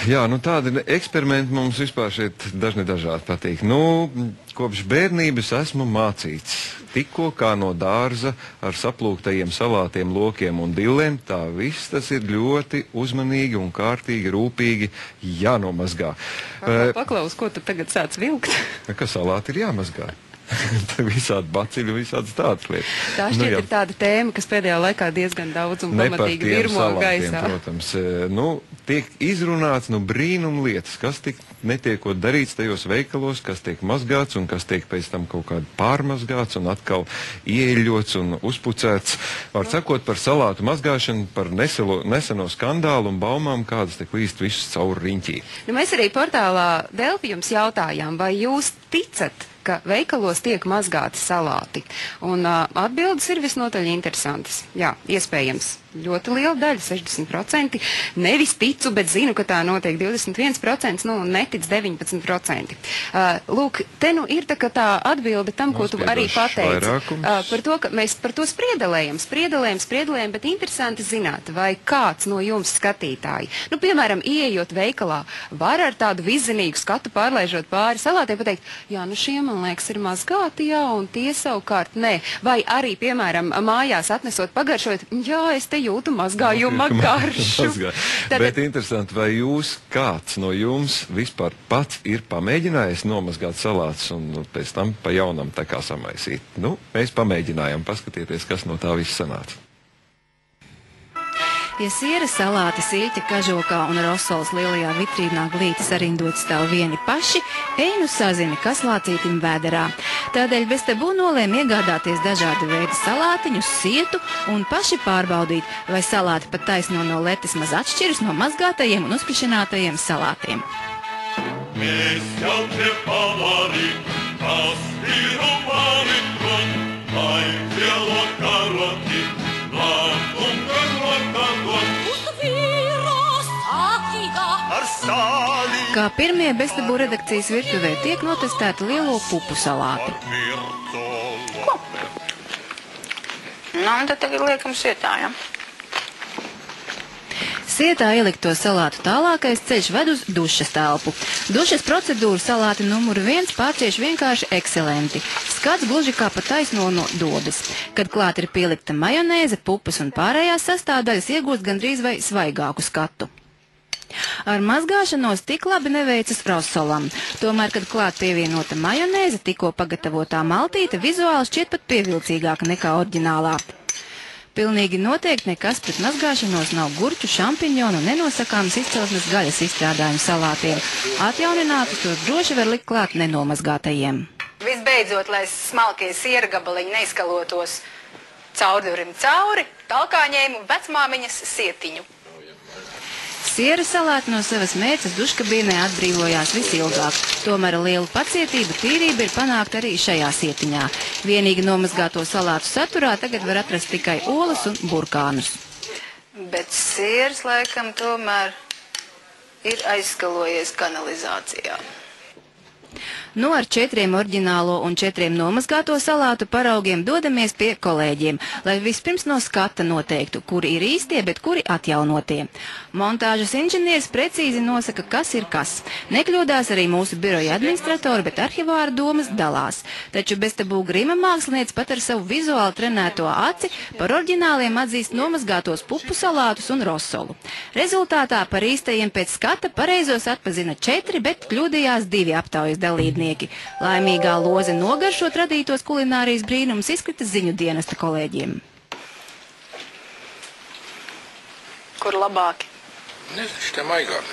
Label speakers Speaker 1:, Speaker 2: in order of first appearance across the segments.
Speaker 1: Jā, nu tādi eksperimenti mums vispār šeit dažādi patīk. Nu, kopš bērnības esmu mācīts. Tikko kā no dārza ar saplūktajiem salātiem, lokiem un dillēm, tā viss tas ir ļoti uzmanīgi un kārtīgi, rūpīgi jānomazgā.
Speaker 2: Paklaus, ko tu tagad sāc vilkt?
Speaker 1: Ka salāti ir jāmazgā. Visādi baciļi, visādas tādas lietas.
Speaker 2: Tā šķiet ir tāda tēma, kas pēdējā laikā diezgan daudz un pamatīgi virmo gaisā.
Speaker 1: Protams, nu, tiek izrunāts brīnum lietas, kas netiekot darīts tajos veikalos, kas tiek mazgāts un kas tiek pēc tam kaut kādi pārmazgāts un atkal ieļots un uzpucēts. Var sakot par salātu mazgāšanu, par neseno skandālu un baumām, kādas tiek līst visus cauri riņķī.
Speaker 2: Nu, mēs arī portālā Delfi jums jautājām, vai jūs ticat, ka veikalos tiek mazgāti salāti. Un atbildes ir visnotaļ interesantas. Jā, iespējams. Ļoti liela daļa, 60%. Nevis ticu, bet zinu, ka tā notiek 21%, nu, netic 19%. Lūk, te nu ir tā atbilde tam, ko tu arī pateici. Par to, ka mēs par to spriedelējam, bet interesanti zināt, vai kāds no jums skatītāji, nu, piemēram, ieejot veikalā, var ar tādu vizinīgu skatu pārlaižot pāri salātiem pateikt, jā, nu, šie, man liekas, ir mazgāti, jā, un tie savukārt nē. Vai arī, piemēram, mājās atnesot pagaršot, jā, es te jūtu mazgājuma garšu.
Speaker 1: Bet interesanti, vai kāds no jums vispār pats ir pamēģinājis nomazgāt salātus un pēc tam pa jaunam tā kā samaisīt? Nu, mēs pamēģinājām, paskatieties, kas no tā viss sanāca.
Speaker 3: Ja siera, salāti, siļķa, kažokā un rosols lielajā vitrīnā glīti sarindot stāv vieni paši, ej nu sazini, kas lācītim vēderā. Tādēļ bez tabū nolēma iegādāties dažādu veidu salātiņus, sietu un paši pārbaudīt, vai salāti pat taisno no letes maz atšķiras no mazgātajiem un uzplišinātajiem salātiem. Mēs jau te pavarim, kas ir un varim run, lai lielo karoti, un kā pirmie Bestabū redakcijas virtuvē tiek notestēta lielo pupu salāti.
Speaker 4: Ko? Nu, un tad tagad liekam sietā, ja?
Speaker 3: Sietā ielikto salātu tālākais ceļš ved uz dušas telpu. Dušas procedūru salāti numuru 1 pārcieš vienkārši ekscelenti. Skats gluži kā pa taisno no dobes. Kad klāt ir pielikta majonēze, pupas un pārējās sastāvdaļas iegūst gandrīz vai svaigāku skatu. Ar mazgāšanos tik labi neveicas rosolam. Tomēr, kad klāt pievienota majonēze, tikko pagatavotā maltīte vizuāli šķiet pat pievilcīgāka nekā oriģinālā. Pilnīgi noteikti nekas pret mazgāšanos nav gurķu, šampiņonu un nenosakāmas izcelsmes gaļas izstrādājumu salātiem. Atjauninātus tos droši var likt klāt nenomazgātajiem.
Speaker 4: Visbeidzot, lai smalkie siera gabaliņi neizkalotos caurdurim cauri, talkā ņēmu vecmāmiņas sietiņu.
Speaker 3: Siera salāti no savas mērces duškabīnē atbrīvojās visilgāk. Tomēr ar lielu pacietību tīrība ir panākta arī šajā sietiņā. Vienīgi nomazgāto salātu saturā tagad var atrast tikai olas un burkānus.
Speaker 4: Bet sieras laikam tomēr ir aizskalojies kanalizācijā.
Speaker 3: Nu, ar 4 oriģinālo un 4 nomazgāto salātu paraugiem dodamies pie kolēģiem, lai vispirms no skata noteiktu, kuri ir īstie, bet kuri atjaunotie. Montāžas inženieris precīzi nosaka, kas ir kas. Nekļūdās arī mūsu biroja administratori, bet arhivāra domas dalās. Taču Bestabū Grima mākslinieci pat ar savu vizuāli trenēto aci par oriģināliem atzīst nomazgātos pupu salātus un rosolu. Rezultātā par īstajiem pēc skata pareizos atpazina 4, bet kļūdījās 2 aptaujas dalībnieki. Laimīgā loze nogaršot radītos kulinārijas brīnumus izkrita ziņu dienesta kolēģiem.
Speaker 4: Kur labāki?
Speaker 5: Nezinu, šitie maigāk.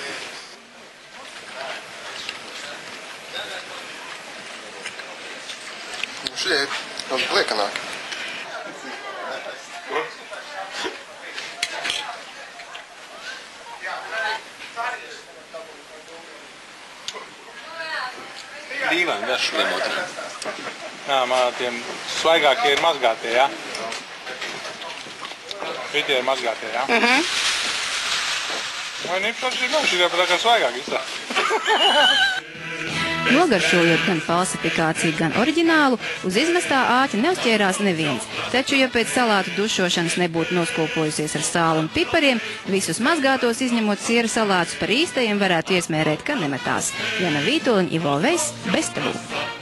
Speaker 5: Šitie ir liekanāki.
Speaker 6: Dīvaini, vērš lemotri. Jā, man tiem svaigākie ir mazgātie, jā? Šitie ir mazgātie, jā? Vai nīpaši ir nav, šitie pat tā kā svaigāk izsā.
Speaker 3: Nogaršojot gan falsifikāciju, gan oriģinālu, uz izmestā āķa neuzķērās neviens. Taču, ja pēc salātu dušošanas nebūtu noskūpojusies ar sāli un pipariem, visus mazgātos izņemot siera salātus par īstajiem varētu iesmērēt, ka nemetās. Jana Vītoliņa, Ivo Vejs, Bez tabū.